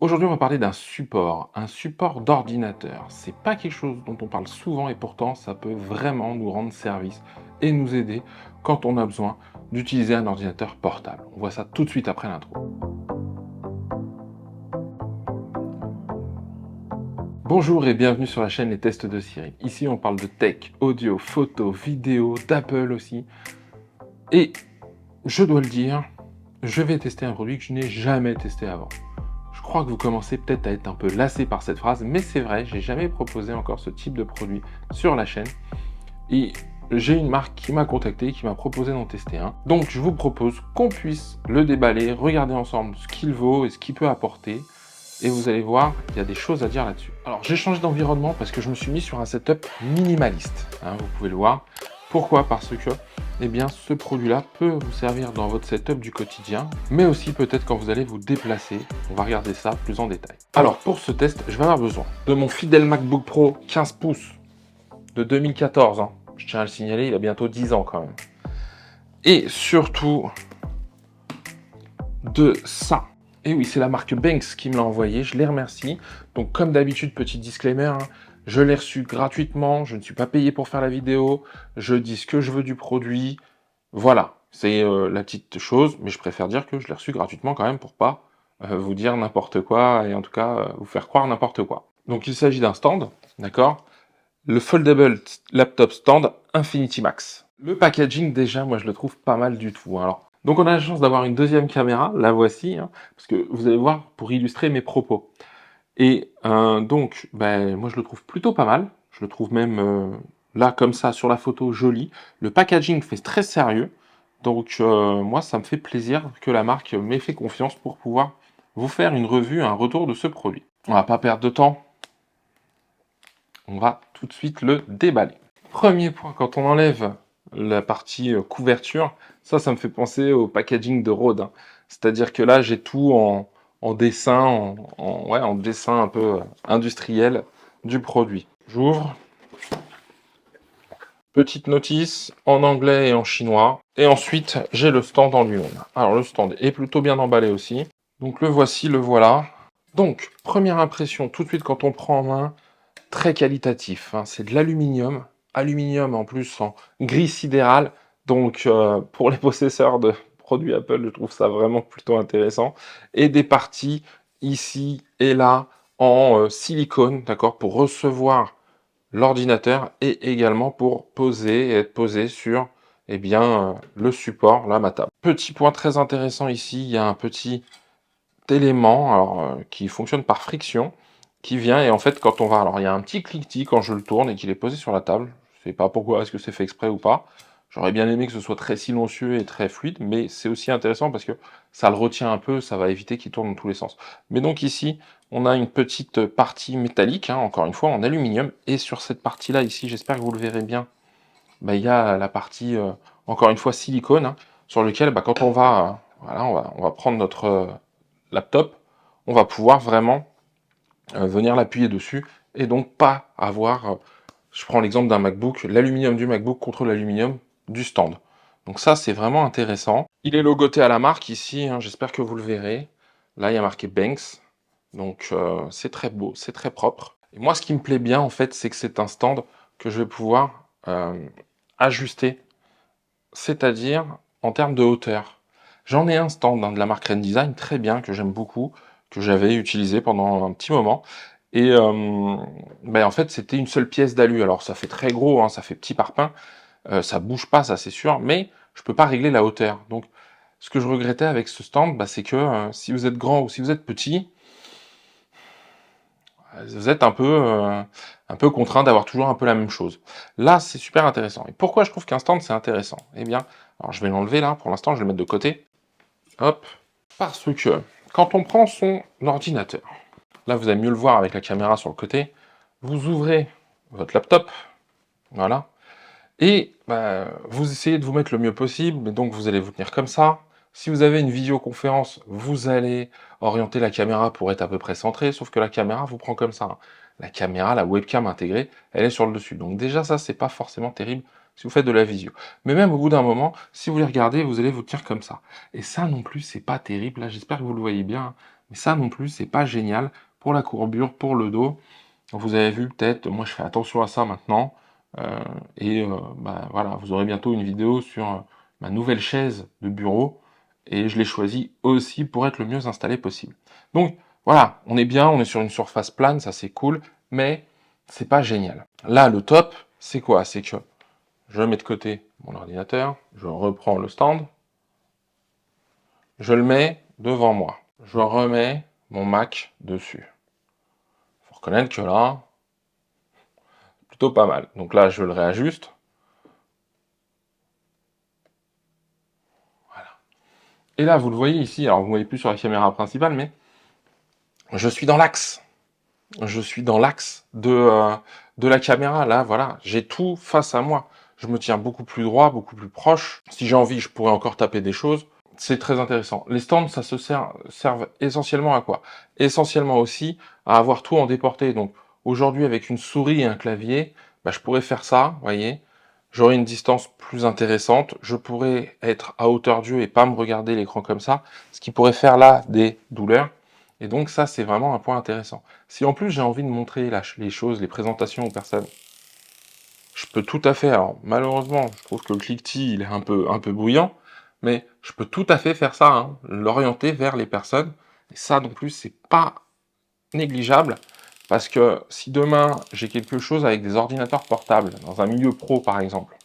Aujourd'hui, on va parler d'un support, un support d'ordinateur. C'est pas quelque chose dont on parle souvent et pourtant ça peut vraiment nous rendre service et nous aider quand on a besoin d'utiliser un ordinateur portable. On voit ça tout de suite après l'intro. Bonjour et bienvenue sur la chaîne Les Tests de Cyril. Ici, on parle de tech, audio, photo, vidéo, d'Apple aussi. Et je dois le dire, je vais tester un produit que je n'ai jamais testé avant. Je crois que vous commencez peut-être à être un peu lassé par cette phrase, mais c'est vrai, j'ai jamais proposé encore ce type de produit sur la chaîne. Et j'ai une marque qui m'a contacté, qui m'a proposé d'en tester un. Donc je vous propose qu'on puisse le déballer, regarder ensemble ce qu'il vaut et ce qu'il peut apporter. Et vous allez voir, il y a des choses à dire là-dessus. Alors j'ai changé d'environnement parce que je me suis mis sur un setup minimaliste, hein, vous pouvez le voir. Pourquoi? Parce que eh bien, ce produit-là peut vous servir dans votre setup du quotidien, mais aussi peut-être quand vous allez vous déplacer. On va regarder ça plus en détail. Alors pour ce test, je vais avoir besoin de mon fidèle MacBook Pro 15 pouces de 2014. Hein. Je tiens à le signaler, il a bientôt 10 ans quand même. Et surtout de ça. Et oui, c'est la marque Banks qui me l'a envoyé, je les remercie. Donc comme d'habitude, petit disclaimer, hein, je l'ai reçu gratuitement, je ne suis pas payé pour faire la vidéo, je dis ce que je veux du produit, voilà, c'est la petite chose, mais je préfère dire que je l'ai reçu gratuitement quand même pour pas vous dire n'importe quoi, et en tout cas vous faire croire n'importe quoi. Donc il s'agit d'un stand, d'accord? Le Foldable Laptop Stand Infinity Max. Le packaging, déjà, moi je le trouve pas mal du tout. Alors, donc on a la chance d'avoir une deuxième caméra, la voici, hein, parce que vous allez voir pour illustrer mes propos. Et donc, ben, moi je le trouve plutôt pas mal. Je le trouve même là, comme ça, sur la photo, joli. Le packaging fait très sérieux. Donc moi, ça me fait plaisir que la marque m'ait fait confiance pour pouvoir vous faire une revue, un retour de ce produit. On va pas perdre de temps. On va tout de suite le déballer. Premier point, quand on enlève la partie couverture, ça me fait penser au packaging de Rode. Hein. C'est-à-dire que là, j'ai tout en dessin, en dessin un peu industriel du produit. J'ouvre. Petite notice en anglais et en chinois. Et ensuite, j'ai le stand en lui-même. Alors, le stand est plutôt bien emballé aussi. Donc, le voici, le voilà. Donc, première impression, tout de suite quand on prend en main, très qualitatif. Hein. C'est de l'aluminium. Aluminium en plus en gris sidéral. Donc, pour les possesseurs de produits Apple, je trouve ça vraiment plutôt intéressant. Et des parties ici et là en silicone, d'accord, pour recevoir l'ordinateur et également pour poser et être posé sur eh bien, le support, là, ma table. Petit point très intéressant ici, il y a un petit élément alors, qui fonctionne par friction, qui vient et en fait quand on va... Alors il y a un petit cliquetis quand je le tourne et qu'il est posé sur la table, je sais pas pourquoi, est-ce que c'est fait exprès ou pas. J'aurais bien aimé que ce soit très silencieux et très fluide, mais c'est aussi intéressant parce que ça le retient un peu, ça va éviter qu'il tourne dans tous les sens. Mais donc ici, on a une petite partie métallique, hein, encore une fois en aluminium, et sur cette partie-là ici, j'espère que vous le verrez bien, bah, il y a la partie, encore une fois silicone, hein, sur lequel bah, quand on va, voilà, on va prendre notre laptop, on va pouvoir vraiment venir l'appuyer dessus et donc pas avoir, je prends l'exemple d'un MacBook, l'aluminium du MacBook contre l'aluminium du stand. Donc ça, c'est vraiment intéressant. Il est logoté à la marque ici, hein, j'espère que vous le verrez. Là, il y a marqué Banks, donc c'est très beau, c'est très propre. Et moi, ce qui me plaît bien, en fait, c'est que c'est un stand que je vais pouvoir ajuster, c'est-à-dire en termes de hauteur. J'en ai un stand hein, de la marque Rendesign, très bien, que j'aime beaucoup, que j'avais utilisé pendant un petit moment. Et ben en fait, c'était une seule pièce d'alu. Alors ça fait très gros, hein, ça fait petit parpaing, ça bouge pas, ça c'est sûr, mais je peux pas régler la hauteur. Donc ce que je regrettais avec ce stand, bah, c'est que si vous êtes grand ou si vous êtes petit, vous êtes un peu contraint d'avoir toujours un peu la même chose. Là, c'est super intéressant. Et pourquoi je trouve qu'un stand, c'est intéressant? Eh bien, alors je vais l'enlever là, pour l'instant, je vais le mettre de côté. Hop. Parce que quand on prend son ordinateur, là, vous allez mieux le voir avec la caméra sur le côté, vous ouvrez votre laptop, voilà, et bah, vous essayez de vous mettre le mieux possible, mais donc vous allez vous tenir comme ça. Si vous avez une visioconférence, vous allez orienter la caméra pour être à peu près centré, sauf que la caméra vous prend comme ça. Hein. La caméra, la webcam intégrée, elle est sur le dessus. Donc déjà ça, c'est pas forcément terrible si vous faites de la visio. Mais même au bout d'un moment, si vous les regardez, vous allez vous tenir comme ça. Et ça non plus, c'est pas terrible. Là, j'espère que vous le voyez bien. Mais ça non plus, c'est pas génial pour la courbure, pour le dos. Vous avez vu peut-être, moi je fais attention à ça maintenant. Bah, voilà, vous aurez bientôt une vidéo sur ma nouvelle chaise de bureau. Et je l'ai choisie aussi pour être le mieux installé possible. Donc voilà, on est bien, on est sur une surface plane, ça c'est cool, mais c'est pas génial. Là, le top, c'est quoi? C'est que je mets de côté mon ordinateur, je reprends le stand, je le mets devant moi. Je remets mon Mac dessus. Faut reconnaître que là, plutôt pas mal. Donc là, je le réajuste. Voilà. Et là, vous le voyez ici, alors vous ne voyez plus sur la caméra principale, mais je suis dans l'axe. Je suis dans l'axe de la caméra. Là, voilà, j'ai tout face à moi. Je me tiens beaucoup plus droit, beaucoup plus proche. Si j'ai envie, je pourrais encore taper des choses. C'est très intéressant. Les stands, ça servent essentiellement à quoi? Essentiellement aussi à avoir tout en déporté. Donc aujourd'hui, avec une souris et un clavier, bah, je pourrais faire ça, vous voyez. J'aurai une distance plus intéressante. Je pourrais être à hauteur d'yeux et pas me regarder l'écran comme ça, ce qui pourrait faire là des douleurs. Et donc ça, c'est vraiment un point intéressant. Si en plus j'ai envie de montrer les choses, les présentations aux personnes, je peux tout à fait, alors malheureusement, je trouve que le cliquetis, il est un peu bruyant, mais je peux tout à fait faire ça, hein, l'orienter vers les personnes. Et ça non plus, c'est pas négligeable, parce que si demain j'ai quelque chose avec des ordinateurs portables, dans un milieu pro par exemple,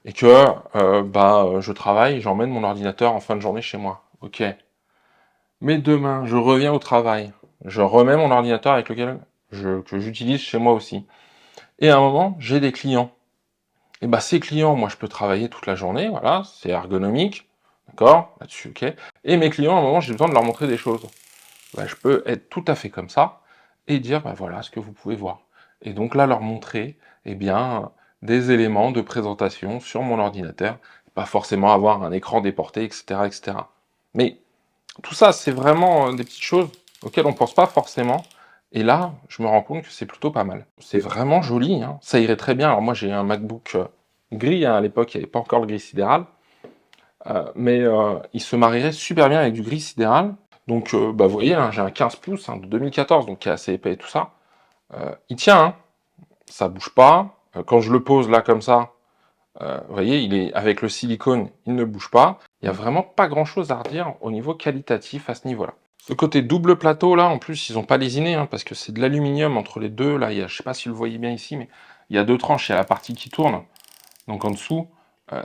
et que je travaille, j'emmène mon ordinateur en fin de journée chez moi, ok. Mais demain, je reviens au travail, je remets mon ordinateur avec lequel que j'utilise chez moi aussi. Et à un moment, j'ai des clients. Et bah ces clients, moi je peux travailler toute la journée, voilà, c'est ergonomique, d'accord, là-dessus, ok. Et mes clients, à un moment, j'ai besoin de leur montrer des choses. Bah, je peux être tout à fait comme ça et dire, bah voilà ce que vous pouvez voir. Et donc là, leur montrer, eh bien, des éléments de présentation sur mon ordinateur, pas forcément avoir un écran déporté, etc., etc. Mais tout ça, c'est vraiment des petites choses auxquelles on pense pas forcément. Et là, je me rends compte que c'est plutôt pas mal. C'est vraiment joli, hein. Ça irait très bien. Alors moi, j'ai un MacBook gris, hein, à l'époque, il n'y avait pas encore le gris sidéral. Mais il se marierait super bien avec du gris sidéral. Donc, vous voyez, hein, j'ai un 15 pouces hein, de 2014, donc qui est assez épais et tout ça. Il tient, hein. Ça bouge pas. Quand je le pose là comme ça, vous voyez, il est avec le silicone, il ne bouge pas. Il n'y a vraiment pas grand-chose à redire au niveau qualitatif à ce niveau-là. Ce côté double plateau là, en plus, ils n'ont pas lésiné, hein, parce que c'est de l'aluminium entre les deux. Là, je ne sais pas si vous le voyez bien ici, mais il y a deux tranches. Il y a la partie qui tourne, donc en dessous,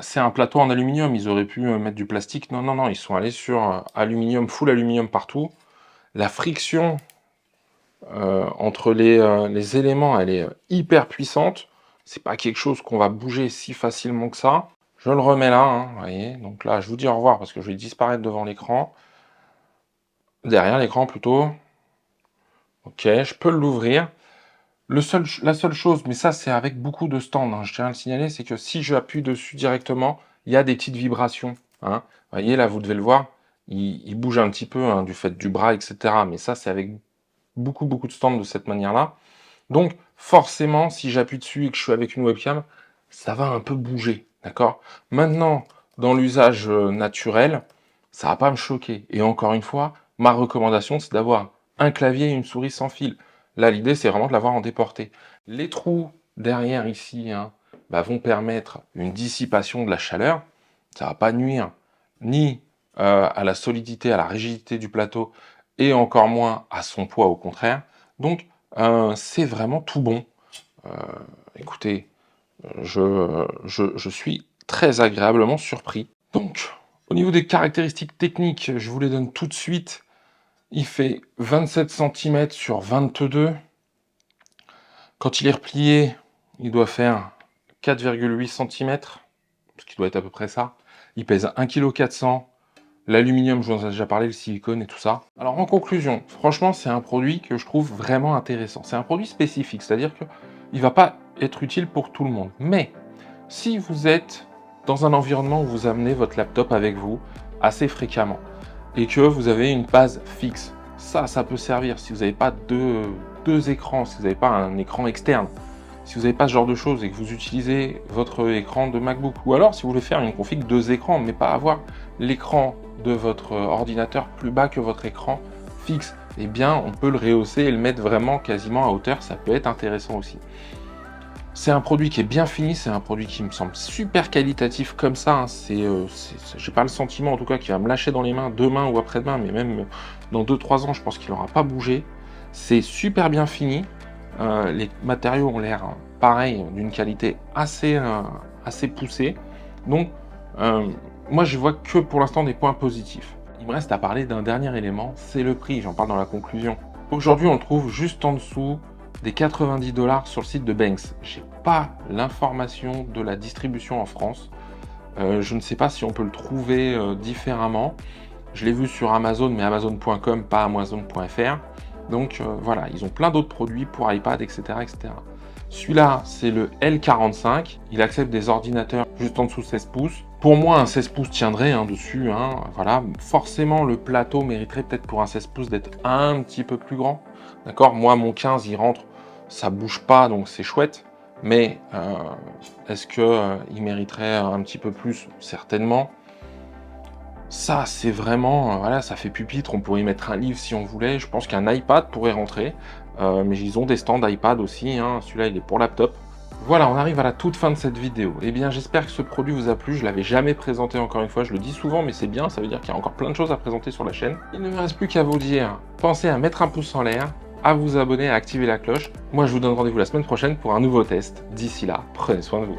c'est un plateau en aluminium. Ils auraient pu mettre du plastique. Non, non, non, ils sont allés sur aluminium, full aluminium partout. La friction entre les éléments, elle est hyper puissante. C'est pas quelque chose qu'on va bouger si facilement que ça. Je le remets là, hein, vous voyez. Donc là, je vous dis au revoir parce que je vais disparaître devant l'écran. Derrière l'écran plutôt. Ok, je peux l'ouvrir. La seule chose, mais ça c'est avec beaucoup de stands, hein, je tiens à le signaler, c'est que si j'appuie dessus directement, il y a des petites vibrations. Hein. Vous voyez, là, vous devez le voir, il bouge un petit peu hein, du fait du bras, etc. Mais ça, c'est avec beaucoup de stands de cette manière-là. Donc, forcément, si j'appuie dessus et que je suis avec une webcam, ça va un peu bouger, d'accord? Maintenant, dans l'usage naturel, ça va pas me choquer. Et encore une fois, ma recommandation, c'est d'avoir un clavier et une souris sans fil. Là, l'idée, c'est vraiment de l'avoir en déporté. Les trous derrière ici hein, vont permettre une dissipation de la chaleur. Ça va pas nuire ni à la solidité, à la rigidité du plateau, et encore moins à son poids, au contraire. Donc, c'est vraiment tout bon. Écoutez, je suis très agréablement surpris. Donc, au niveau des caractéristiques techniques, je vous les donne tout de suite. Il fait 27 cm sur 22. Quand il est replié, il doit faire 4,8 cm, ce qui doit être à peu près ça. Il pèse 1,4 kg. L'aluminium, je vous en ai déjà parlé, le silicone et tout ça. Alors en conclusion, franchement, c'est un produit que je trouve vraiment intéressant. C'est un produit spécifique, c'est-à-dire qu'il ne va pas être utile pour tout le monde. Mais si vous êtes dans un environnement où vous amenez votre laptop avec vous assez fréquemment et que vous avez une base fixe, ça peut servir. Si vous n'avez pas deux écrans, si vous n'avez pas un écran externe, si vous n'avez pas ce genre de choses et que vous utilisez votre écran de MacBook, ou alors si vous voulez faire une config 2 écrans, mais pas avoir l'écran de votre ordinateur plus bas que votre écran fixe, eh bien on peut le rehausser et le mettre vraiment quasiment à hauteur, ça peut être intéressant aussi. C'est un produit qui est bien fini, c'est un produit qui me semble super qualitatif comme ça, hein. J'ai pas le sentiment en tout cas qu'il va me lâcher dans les mains demain ou après-demain, mais même dans 2-3 ans, je pense qu'il n'aura pas bougé. C'est super bien fini, les matériaux ont l'air pareil, d'une qualité assez poussée. Donc moi je vois que pour l'instant des points positifs. Il me reste à parler d'un dernier élément, c'est le prix, j'en parle dans la conclusion. Aujourd'hui on le trouve juste en dessous des 90 $ sur le site de Banks. J'ai pas l'information de la distribution en France. Je ne sais pas si on peut le trouver différemment. Je l'ai vu sur Amazon, mais Amazon.com, pas Amazon.fr. Donc voilà, ils ont plein d'autres produits pour iPad, etc. etc. Celui-là, c'est le L45. Il accepte des ordinateurs juste en dessous 16 pouces. Pour moi, un 16 pouces tiendrait dessus. Voilà. Forcément, le plateau mériterait peut-être pour un 16 pouces d'être un petit peu plus grand. D'accord? Moi, mon 15, il rentre, ça bouge pas, donc c'est chouette. Mais est-ce qu'il mériterait un petit peu plus? Certainement. Ça, c'est vraiment, voilà, ça fait pupitre, on pourrait y mettre un livre si on voulait. Je pense qu'un iPad pourrait rentrer, mais ils ont des stands iPad aussi, celui-là, il est pour laptop. Voilà, on arrive à la toute fin de cette vidéo. Eh bien, j'espère que ce produit vous a plu. Je l'avais jamais présenté encore une fois, je le dis souvent, mais c'est bien, ça veut dire qu'il y a encore plein de choses à présenter sur la chaîne. Il ne me reste plus qu'à vous dire, pensez à mettre un pouce en l'air, à vous abonner, à activer la cloche. Moi, je vous donne rendez-vous la semaine prochaine pour un nouveau test. D'ici là, prenez soin de vous.